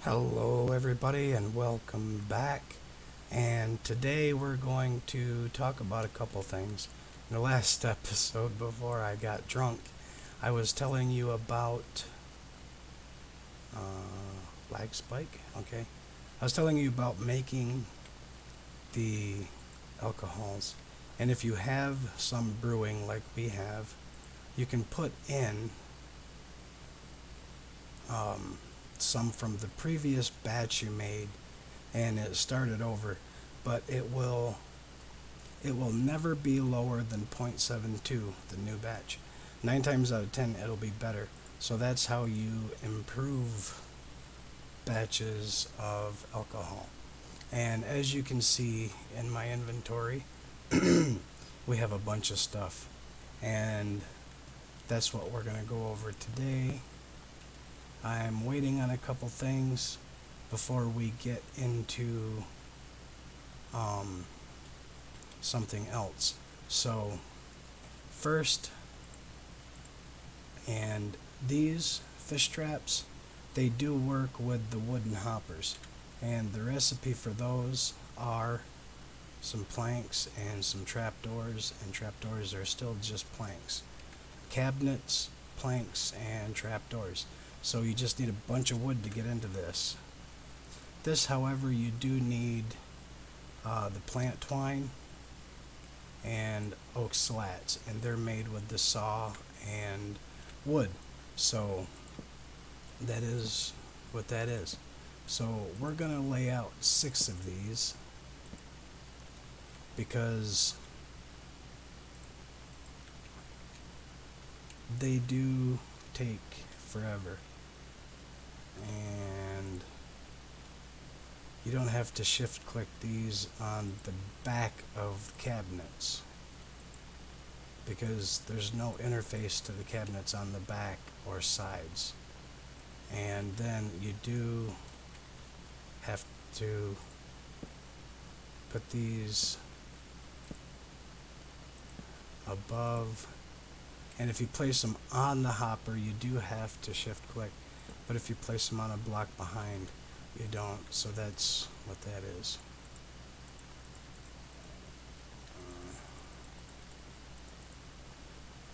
Hello, everybody, and welcome back. And today we're going to talk about a couple things. In the last episode, before I got drunk, I was telling you about lag spike. Okay, I was telling you about making the alcohols, and if you have some brewing like we have, you can put in um, some from the previous batch you made and it started over, but it will never be lower than 0.72, the new batch. 9 times out of 10 it'll be better. So that's how you improve batches of alcohol. And as you can see in my inventory, we have a bunch of stuff. And that's what we're going to go over today. I'm waiting on a couple things before we get into um, something else. So, first, and these fish traps, they do work with the wooden hoppers. And the recipe for those are some planks and some trapdoors, and trapdoors are still just planks. Cabinets, planks, and trapdoors. So you just need a bunch of wood to get into this. This, however, you do need the plant twine and oak slats, and they're made with the saw and wood. So that is what that is. So we're going to lay out 6 of these because they do take forever. And you don't have to shift click these on the back of cabinets because there's no interface to the cabinets on the back or sides. And then you do have to put these above, and if you place them on the hopper you do have to shift click, but if you place them on a block behind you don't. So that's what that is.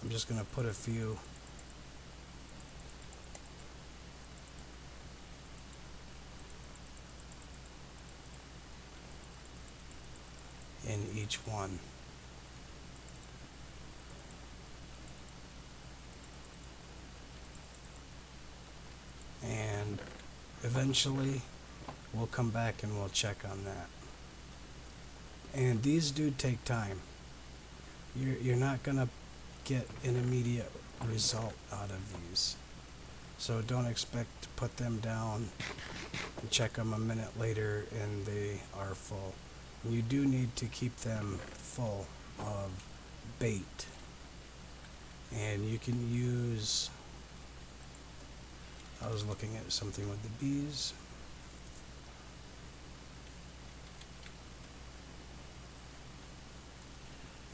I'm just going to put a few in each one. And eventually we'll come back and we'll check on that. And these do take time. You're not going to get an immediate result out of these. So don't expect to put them down and check them a minute later and they are full. And you do need to keep them full of bait. And you can use, I was looking at something with the bees.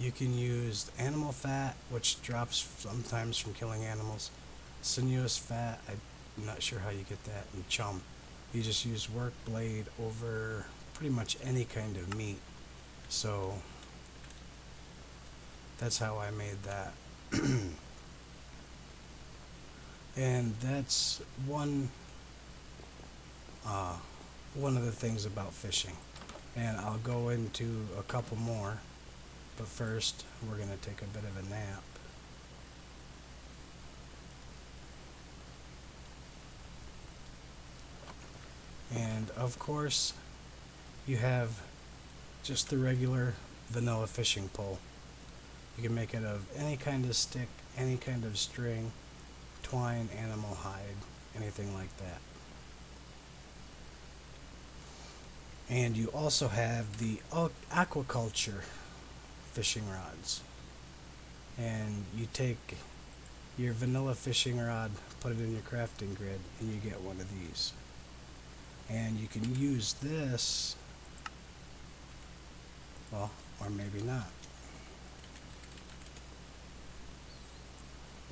You can use animal fat, which drops sometimes from killing animals. Sinuous fat, I'm not sure how you get that, and chum. You just use work blade over pretty much any kind of meat. So that's how I made that. And that's one of the things about fishing. And I'll go into a couple more, but first we're going to take a bit of a nap. And of course, you have just the regular vanilla fishing pole. You can make it of any kind of stick, any kind of string, twine, animal hide, anything like that. And you also have the aquaculture fishing rods. And you take your vanilla fishing rod, put it in your crafting grid, and you get one of these. And you can use this, well, or maybe not.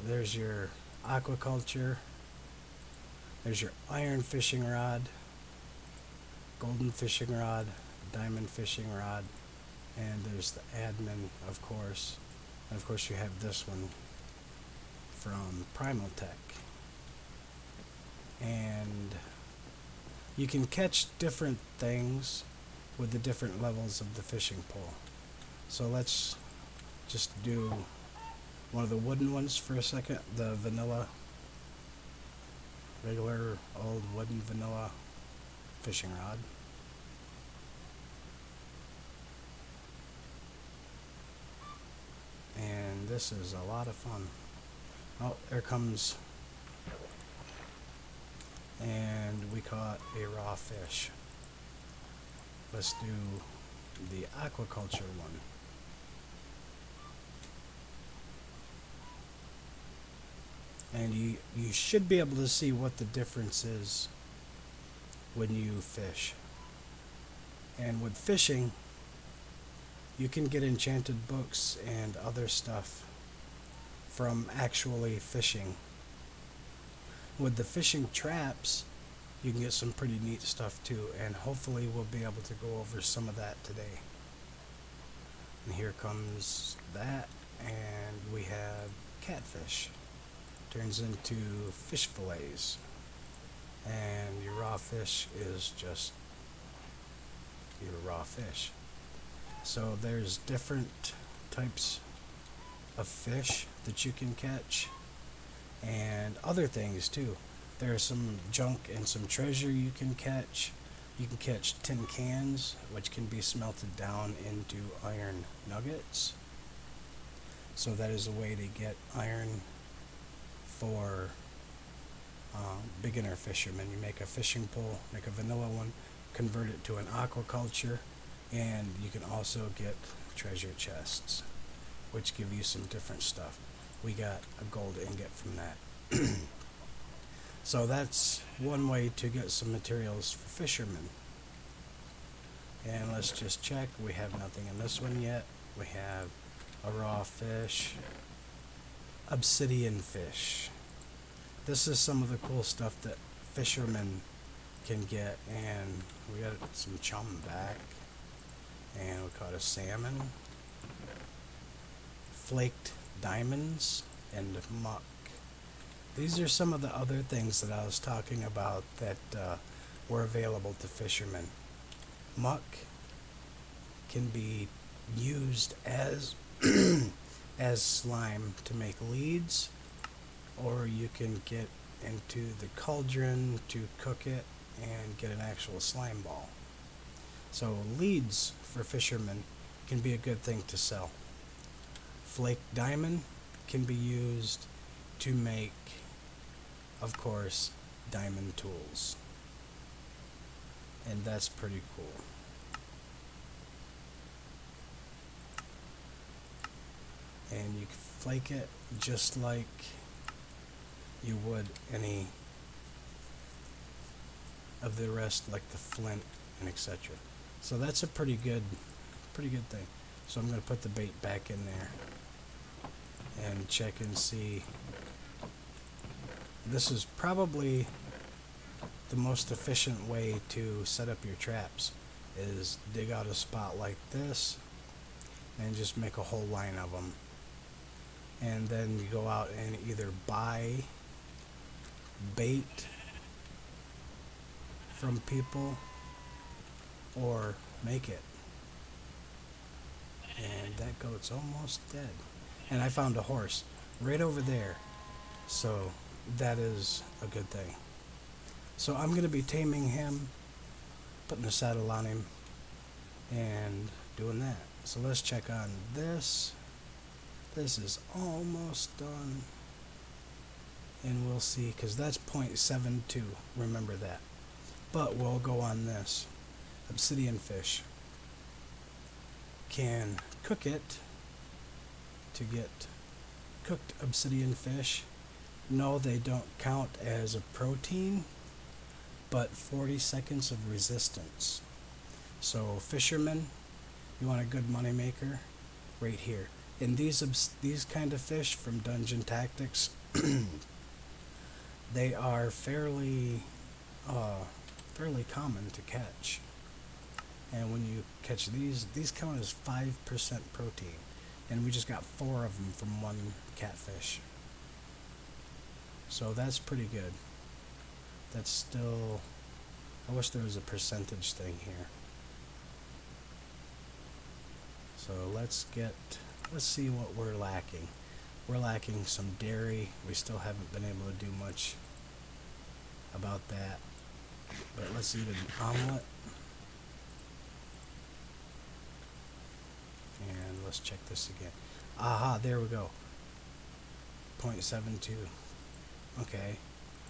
There's your aquaculture. There's your iron fishing rod. golden fishing rod, diamond fishing rod, and there's the admin, of course. And of course you have this one from Primotech. And you can catch different things with the different levels of the fishing pole. So let's just do one of the wooden ones for a second, the vanilla, regular old wooden vanilla fishing rod. And this is a lot of fun. Oh, there comes, and we caught a raw fish. Let's do the aquaculture one. And you should be able to see what the difference is when you fish. And with fishing, you can get enchanted books and other stuff from actually fishing. With the fishing traps, you can get some pretty neat stuff too, and hopefully we'll be able to go over some of that today. And here comes that, and we have catfish. Turns into fish fillets, and your raw fish is just your raw fish. So there's different types of fish that you can catch, and other things too. There's some junk and some treasure you can catch. You can catch tin cans, which can be smelted down into iron nuggets. So that is a way to get iron for beginner fishermen. You make a fishing pole, make a vanilla one, convert it to an aquaculture, and you can also get treasure chests, which give you some different stuff. We got a gold ingot from that. So that's one way to get some materials for fishermen. And let's just check. We have nothing in this one yet. We have a raw fish, obsidian fish. This is some of the cool stuff that fishermen can get, and we got some chum back, and we caught a salmon, flaked diamonds, and muck. These are some of the other things that I was talking about that were available to fishermen. Muck can be used as as slime to make leads, or you can get into the cauldron to cook it and get an actual slime ball. So leads for fishermen can be a good thing to sell. Flaked diamond can be used to make, of course, diamond tools. And that's pretty cool. And you can flake it just like you would any of the rest, like the flint and etc. So that's a pretty good thing. So I'm going to put the bait back in there and check and see. This is probably the most efficient way to set up your traps, is dig out a spot like this and just make a whole line of them. And then you go out and either buy bait from people or make it. And that goat's almost dead. And I found a horse right over there, so that is a good thing. So I'm going to be taming him, putting a saddle on him, and doing that. So let's check on this. This is almost done, and we'll see, because that's 0.72, remember that. But we'll go on this. Obsidian fish. Can cook it to get cooked obsidian fish. No, they don't count as a protein, but 40 seconds of resistance. So fishermen, you want a good money maker? Right here. And these kind of fish from Dungeon Tactics, they are fairly common to catch. And when you catch these count as 5% protein. And we just got 4 of them from one catfish. So that's pretty good. That's still... I wish there was a percentage thing here. So let's see what we're lacking. We're lacking some dairy. We still haven't been able to do much about that. But let's eat an omelet. And let's check this again. Aha, there we go. 0.72. Okay,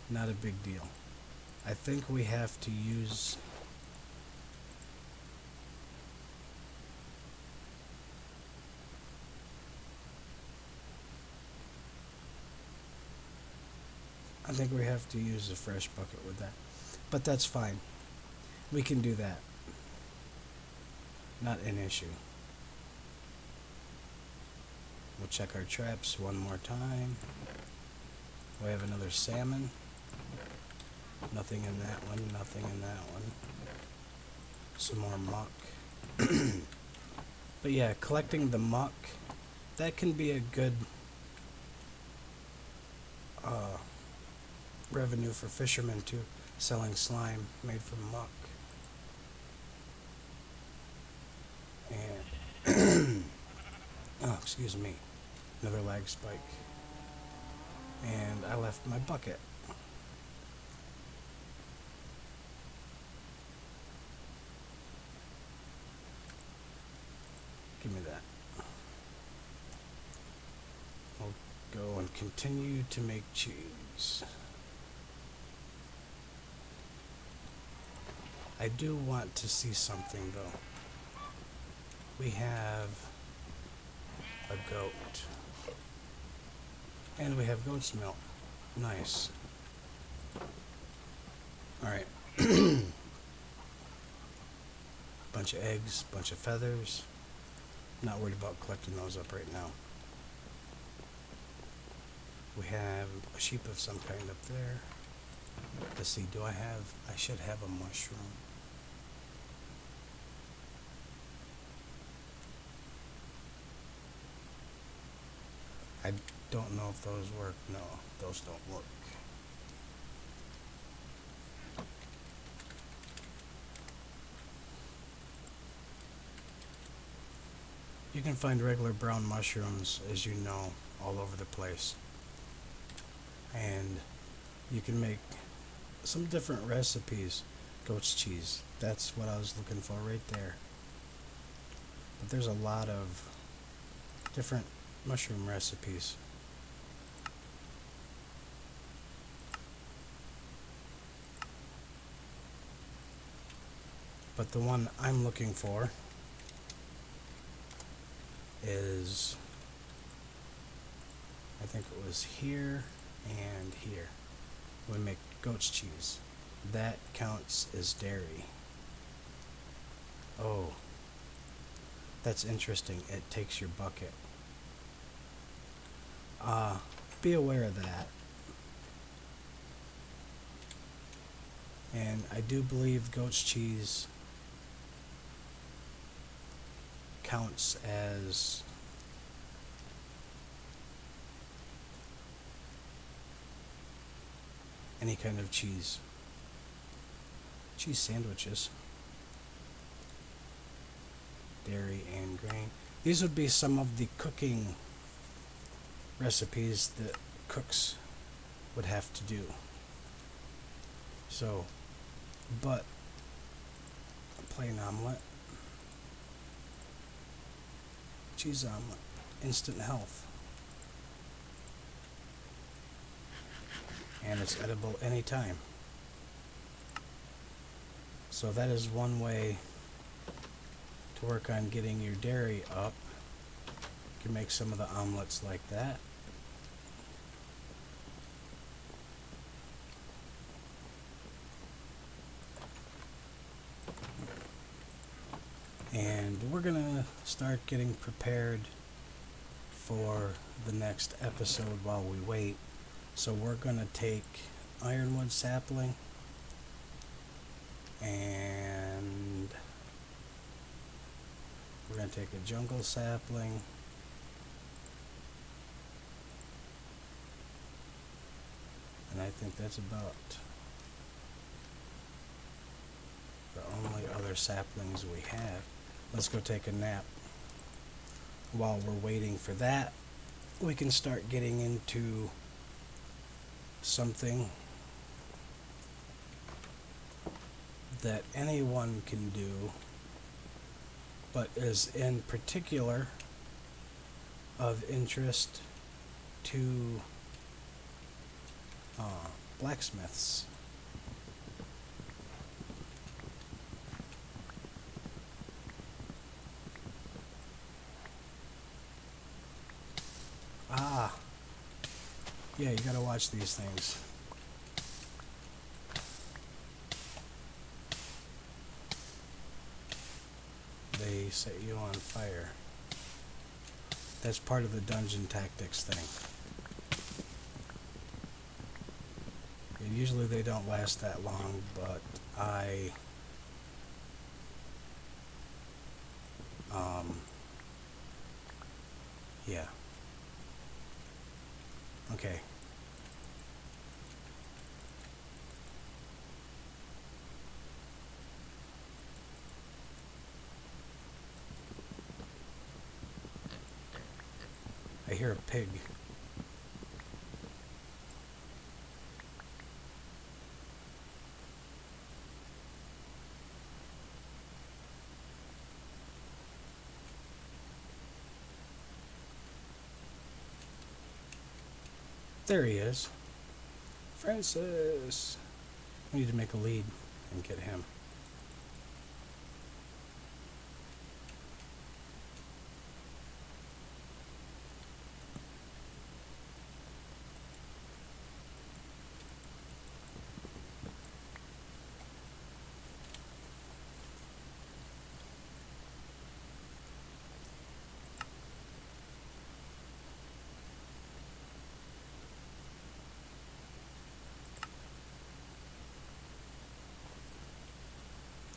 not a big deal. I think we have to use... I think we have to use a fresh bucket with that. But that's fine. We can do that. Not an issue. We'll check our traps one more time. We have another salmon. Nothing in that one, nothing in that one. Some more muck. But yeah, collecting the muck, that can be a good revenue for fishermen too, selling slime made from muck. And oh, excuse me, another lag spike. And I left my bucket. Give me that. I'll go and continue to make cheese. I do want to see something though. We have a goat. And we have goat's milk. Nice. Alright. Bunch of eggs, bunch of feathers. Not worried about collecting those up right now. We have a sheep of some kind up there. Let's see, I should have a mushroom. I don't know if those work. No, those don't work. You can find regular brown mushrooms, as you know, all over the place. And you can make some different recipes. Goat's cheese, that's what I was looking for right there. But there's a lot of different mushroom recipes. But the one I'm looking for is, I think it was here and here. We make goat's cheese. That counts as dairy. Oh, that's interesting. It takes your bucket. Be aware of that. And I do believe goat's cheese counts as any kind of cheese. Cheese sandwiches. Dairy and grain. These would be some of the cooking recipes that cooks would have to do. So, but a plain omelet, cheese omelet, instant health. And it's edible anytime. So that is one way to work on getting your dairy up. You can make some of the omelets like that. And we're gonna start getting prepared for the next episode while we wait. So we're gonna take ironwood sapling and to take a jungle sapling. And I think that's about the only other saplings we have. Let's go take a nap. While we're waiting for that, we can start getting into something that anyone can do, but is in particular of interest to blacksmiths. Ah, yeah, you gotta watch these things. They set you on fire. That's part of the dungeon tactics thing. And usually they don't last that long, but yeah. Okay. I hear a pig. There he is. Francis. We need to make a lead and get him.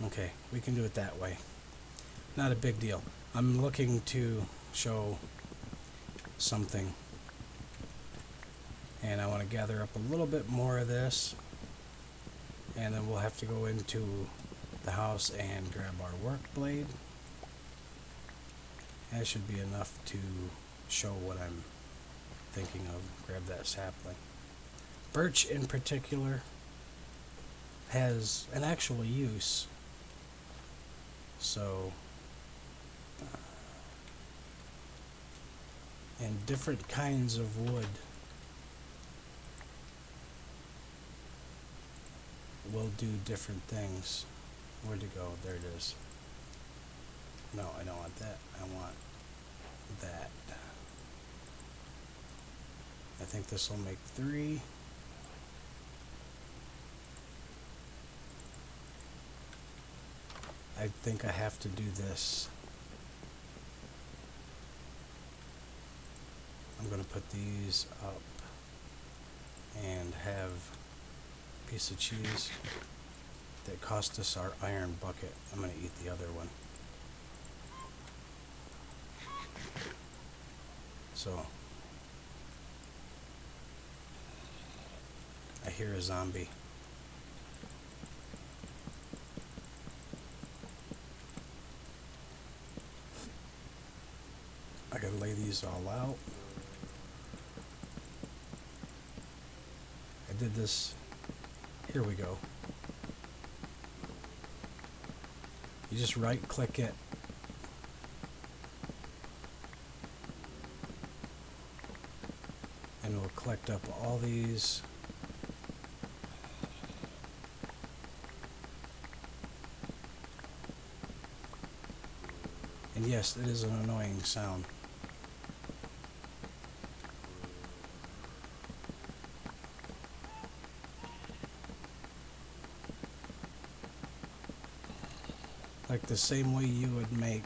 Okay, we can do it that way. Not a big deal. I'm looking to show something, and I want to gather up a little bit more of this, and then we'll have to go into the house and grab our work blade. That should be enough to show what I'm thinking of. Grab that sapling. Birch in particular has an actual use. So, and different kinds of wood will do different things. Where'd it go? There it is. No, I don't want that. I want that. I think this will make 3. I think I have to do this. I'm going to put these up and have a piece of cheese that cost us our iron bucket. I'm going to eat the other one. So, I hear a zombie. I gotta lay these all out. I did this. Here we go. You just right click it. And we'll collect up all these. And yes, it is an annoying sound. Like the same way you would make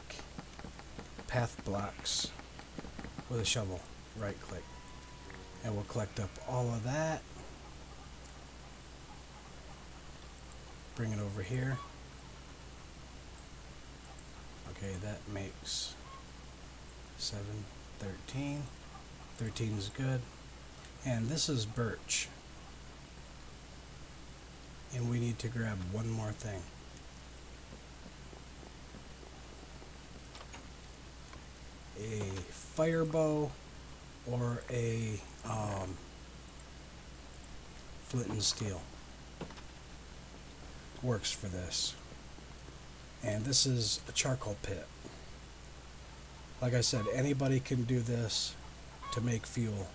path blocks with a shovel. Right click. And we'll collect up all of that. Bring it over here. Okay, that makes 7, 13. 13 is good. And this is birch. And we need to grab one more thing. A fire bow or a flint and steel works for this. And this is a charcoal pit. Like I said, anybody can do this to make fuel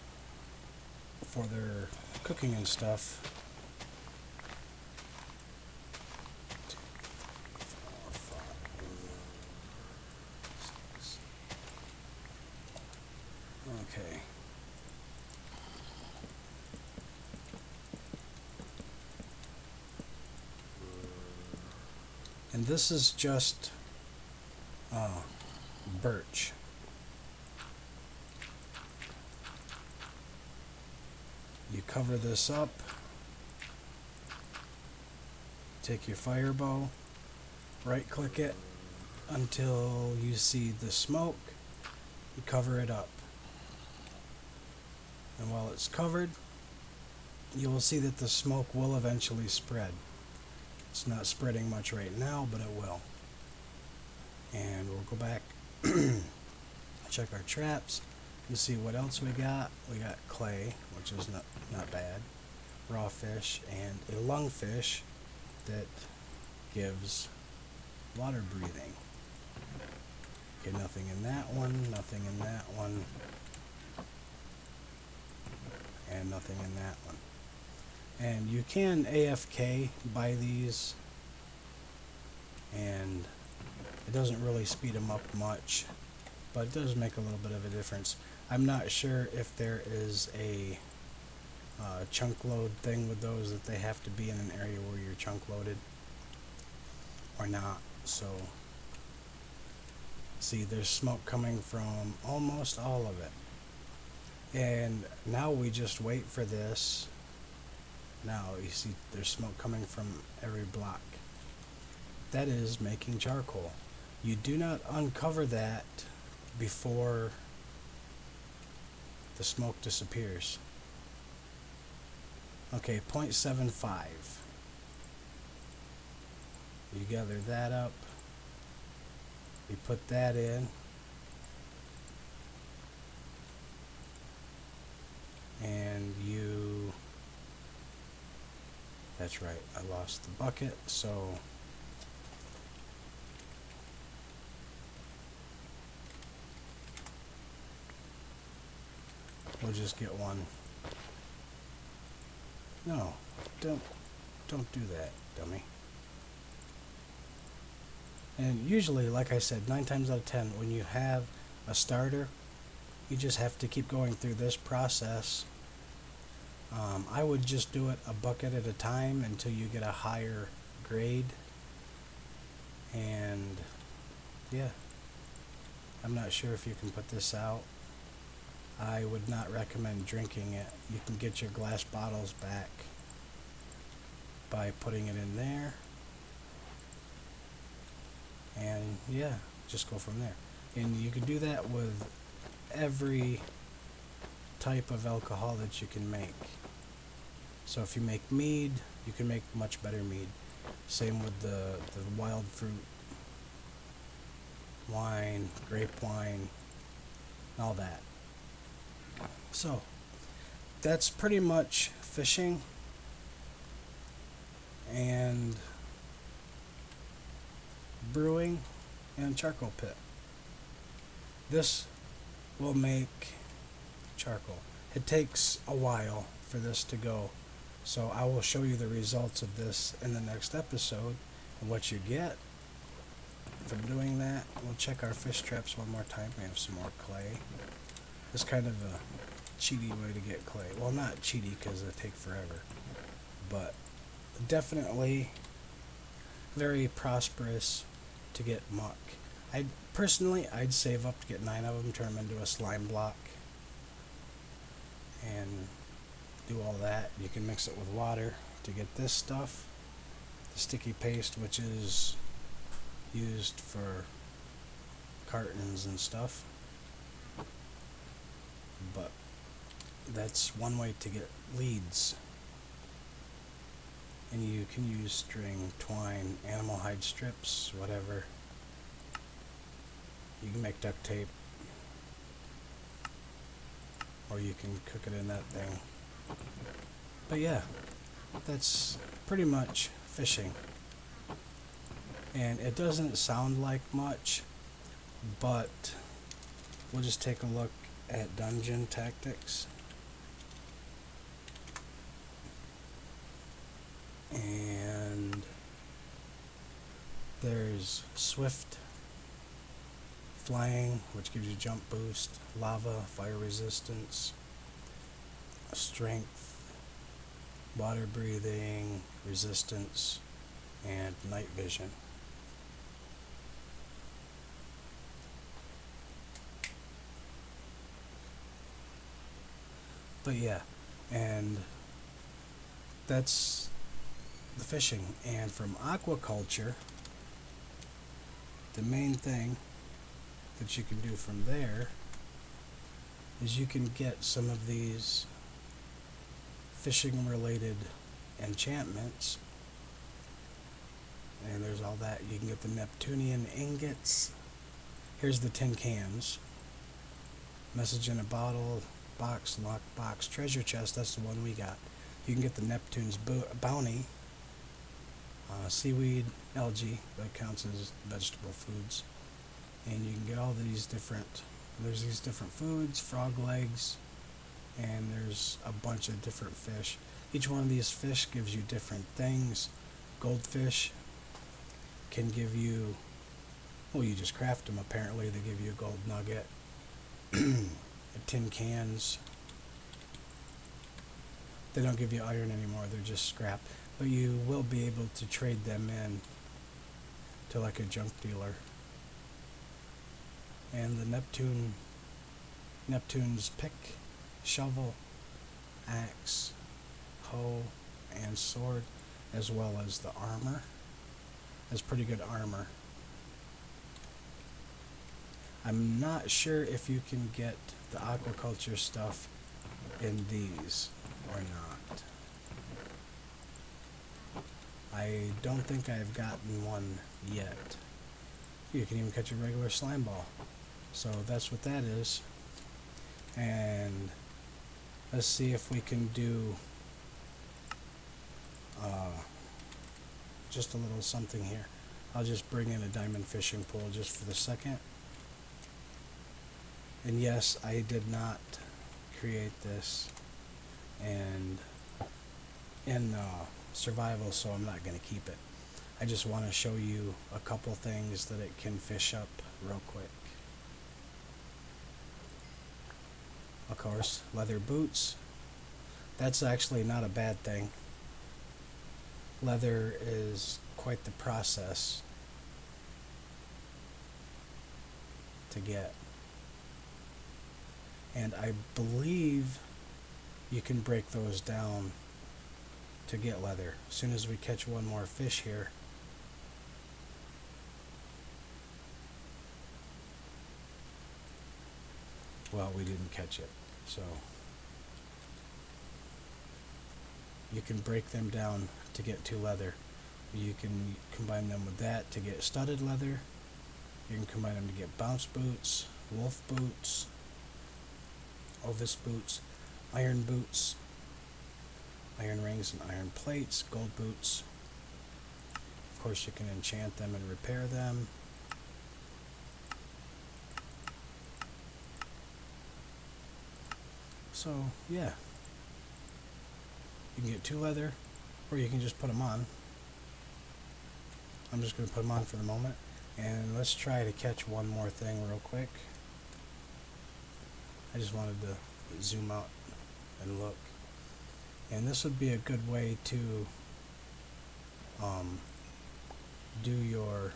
for their cooking and stuff. 2, 4, 5, 6. Okay. And this is just birch. You cover this up, take your fire bow, right click it until you see the smoke, you cover it up. And while it's covered, you will see that the smoke will eventually spread. It's not spreading much right now, but it will. And we'll go back, check our traps, and see what else we got. We got clay, which is not bad, raw fish, and a lungfish that gives water breathing. Okay, nothing in that one, nothing in that one, and nothing in that one. And you can AFK buy these, and it doesn't really speed them up much, but it does make a little bit of a difference. I'm not sure if there is a chunk load thing with those, that they have to be in an area where you're chunk loaded or not. So see, there's smoke coming from almost all of it. And now we just wait for this. Now you see there's smoke coming from every block. That is making charcoal. You do not uncover that before the smoke disappears. Okay, 0.75. You gather that up. You put that in. And you... That's right, I lost the bucket, so... We'll just get one. No, don't do that, dummy. And usually, like I said, 9 times out of 10, when you have a starter, you just have to keep going through this process. I would just do it a bucket at a time until you get a higher grade. And yeah, I'm not sure if you can put this out. I would not recommend drinking it. You can get your glass bottles back by putting it in there. And yeah, just go from there. And you can do that with every type of alcohol that you can make. So if you make mead, you can make much better mead. Same with the wild fruit wine, grape wine, all that. So that's pretty much fishing and brewing and charcoal pit. This will make charcoal. It takes a while for this to go, so I will show you the results of this in the next episode and what you get from doing that. We'll check our fish traps one more time. We have some more clay. It's kind of a cheaty way to get clay. Well, not cheaty because it take forever, but definitely very prosperous to get muck. I'd save up to get 9 of them, turn them into a slime block, and do all that. You can mix it with water to get this stuff, the sticky paste, which is used for cartons and stuff. but that's one way to get leads. And you can use string, twine, animal hide strips, whatever. You can make duct tape, or you can cook it in that thing. But yeah, that's pretty much fishing. And it doesn't sound like much, but we'll just take a look at dungeon tactics. And there's swift flying, which gives you jump boost, lava, fire resistance, strength, water breathing, resistance, and night vision. But yeah, and that's the fishing. And from aquaculture, the main thing that you can do from there is you can get some of these fishing related enchantments, and there's all that. You can get the Neptunian ingots. Here's the tin cans. Message in a bottle, box, lock box, treasure chest. That's the one we got. You can get the Neptune's bounty, seaweed, algae, that counts as vegetable foods. And you can get all these different, there's these different foods, frog legs, and there's a bunch of different fish. Each one of these fish gives you different things. Goldfish can give you, well, you just craft them apparently. They give you a gold nugget. Tin cans, they don't give you iron anymore, they're just scrap. But you will be able to trade them in to like a junk dealer. And the Neptune's pick, shovel, axe, hoe, and sword, as well as the armor. That's pretty good armor. I'm not sure if you can get the aquaculture stuff in these or not. I don't think I've gotten one yet. You can even catch a regular slime ball. So that's what that is. And let's see if we can do just a little something here. I'll just bring in a diamond fishing pole just for the second. And yes, I did not create this and in survival, so I'm not going to keep it. I just want to show you a couple things that it can fish up real quick. Of course, leather boots. That's actually not a bad thing. Leather is quite the process to get. And I believe you can break those down to get leather. As soon as we catch one more fish here, well, we didn't catch it, so you can break them down to get to leather. You can combine them with that to get studded leather. You can combine them to get bounce boots, wolf boots, Ovis boots, iron boots, iron rings and iron plates, gold boots. Of course, you can enchant them and repair them. So, yeah. You can get two leather, or you can just put them on. I'm just going to put them on for the moment. And let's try to catch one more thing real quick. I just wanted to zoom out and look. And this would be a good way to do your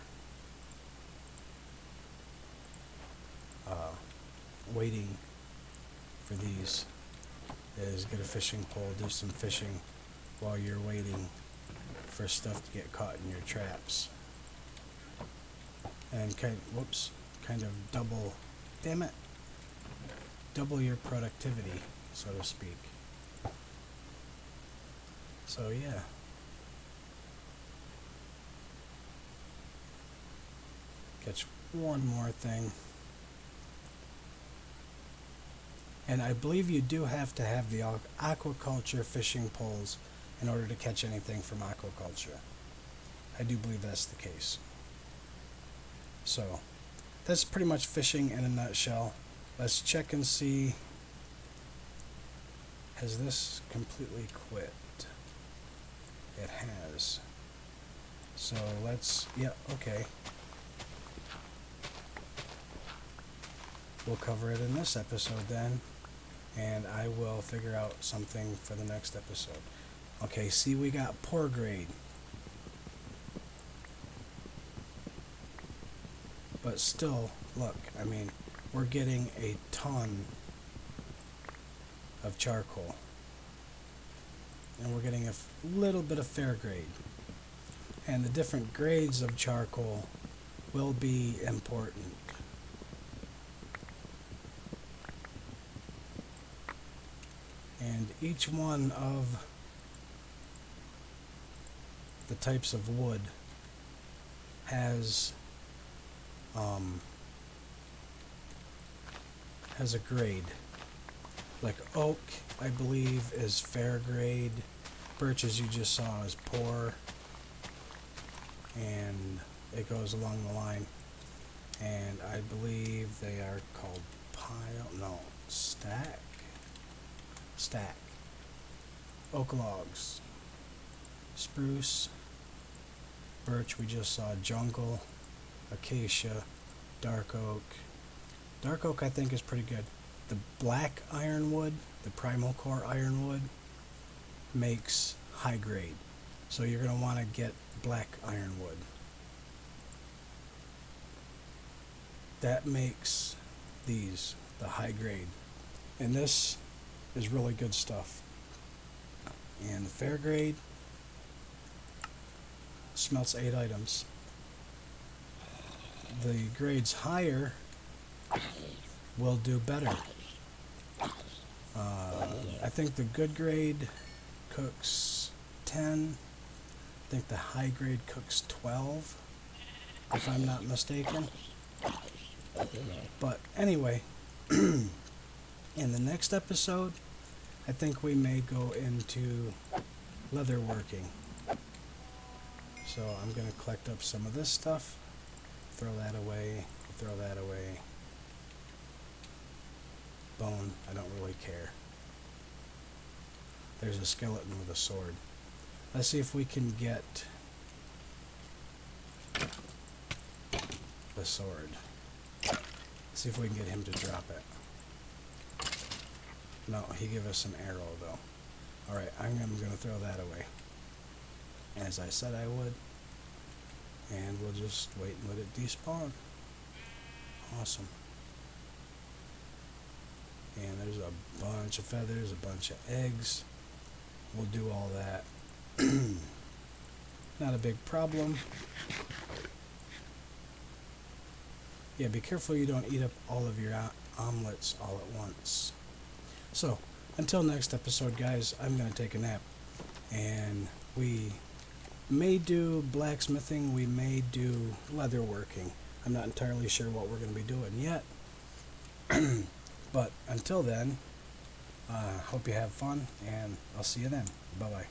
waiting for these, is get a fishing pole, do some fishing while you're waiting for stuff to get caught in your traps. And kind of double double your productivity, so to speak. So yeah. Catch one more thing. And I believe you do have to have the aquaculture fishing poles in order to catch anything from aquaculture. I do believe that's the case. So, that's pretty much fishing in a nutshell. Let's check and see. Has this completely quit? It has. So let's, yeah, okay. We'll cover it in this episode then, and I will figure out something for the next episode. Okay, see, we got poor grade. But still, look, I mean, we're getting a ton of charcoal. And we're getting a little bit of fair grade. And the different grades of charcoal will be important. And each one of the types of wood has a grade. Like oak, I believe, is fair grade. Birch, as you just saw, is poor. And it goes along the line. And I believe they are called stack. Oak logs. Spruce. Birch, we just saw. Jungle. Acacia. Dark oak. Dark oak, I think, is pretty good. The black ironwood, the primal core ironwood, makes high grade. So you're going to want to get black ironwood. That makes these the high grade. And this is really good stuff. And the fair grade smelts 8 items. The grades higher will do better. I think the good grade cooks 10. I think the high grade cooks 12, if I'm not mistaken. But anyway, in the next episode, I think we may go into leather working. So I'm going to collect up some of this stuff, throw that away, bone, I don't really care. There's a skeleton with a sword. Let's see if we can get the sword. See if we can get him to drop it. No, he gave us an arrow though. Alright, I'm going to throw that away, as I said I would. And we'll just wait and let it despawn. Awesome. And there's a bunch of feathers, a bunch of eggs. We'll do all that. Not a big problem. Yeah, be careful you don't eat up all of your omelets all at once. So, until next episode, guys, I'm going to take a nap. And we may do blacksmithing, we may do leather working. I'm not entirely sure what we're going to be doing yet. But until then, hope you have fun, and I'll see you then. Bye-bye.